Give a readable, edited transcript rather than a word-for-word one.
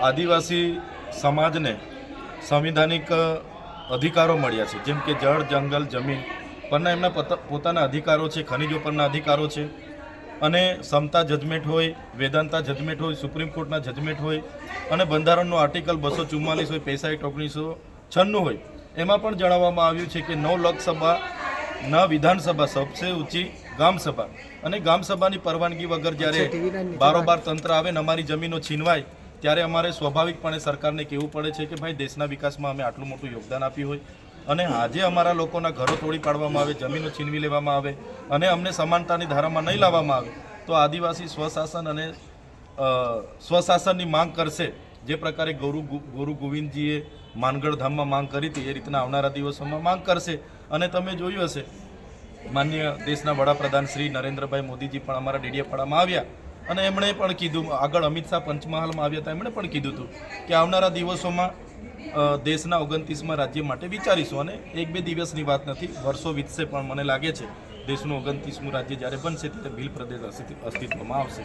આદિવાસી સમાજને સંવિધાનિક અધિકારો મળ્યા છે, જેમ કે જળ, જંગલ, જમીન પરના એમના પોતાના અધિકારો છે, ખનિજો પરના અધિકારો છે, અને સમતા જજમેન્ટ હોય, વેદાંતા જજમેન્ટ હોય, સુપ્રીમ કોર્ટના જજમેન્ટ હોય, અને બંધારણનો આર્ટિકલ 244 હોય, 65 1996 હોય, એમાં પણ જણાવવામાં આવ્યું છે કે 9 લોકસભા ન વિધાનસભા સબસે ઊંચી ગામસભા, અને ગામસભાની પરવાનગી વગર જ્યારે બારોબાર તંત્ર આવે ને અમારી જમીનો છીનવાય ત્યારે અમારે સ્વાભાવિકપણે સરકારને કહેવું પડે છે કે ભાઈ દેશના વિકાસમાં અમે આટલું મોટું યોગદાન આપ્યું હોય, અને આજે અમારા લોકોના ઘરો તોડી પાડવામાં આવે, જમીનો છીનવી લેવામાં આવે, અને અમને સમાનતાની ધારામાં નહીં લાવવામાં આવે તો આદિવાસી સ્વશાસન અને સ્વશાસનની માંગ કરશે. જે પ્રકારે ગુરુ ગોવિંદજીએ માનગઢ ધામમાં માંગ કરી હતી એ રીતના આવનારા દિવસોમાં માંગ કરશે. અને તમે જોયું હશે માનનીય દેશના વડાપ્રધાન શ્રી નરેન્દ્રભાઈ મોદીજી પણ અમારા ડેડિયાપાડામાં આવ્યા અને એમણે પણ કીધું, આગળ અમિત શાહ પંચમહાલમાં આવ્યા હતા, એમણે પણ કીધું હતું કે આવનારા દિવસોમાં દેશના 29મા રાજ્ય માટે વિચારીશું. અને 1-2 દિવસની વાત નથી, વર્ષો વીતશે, પણ મને લાગે છે દેશનું 29મું રાજ્ય જ્યારે બનશે ત્યારે ભીલ પ્રદેશ અસ્તિત્વમાં આવશે.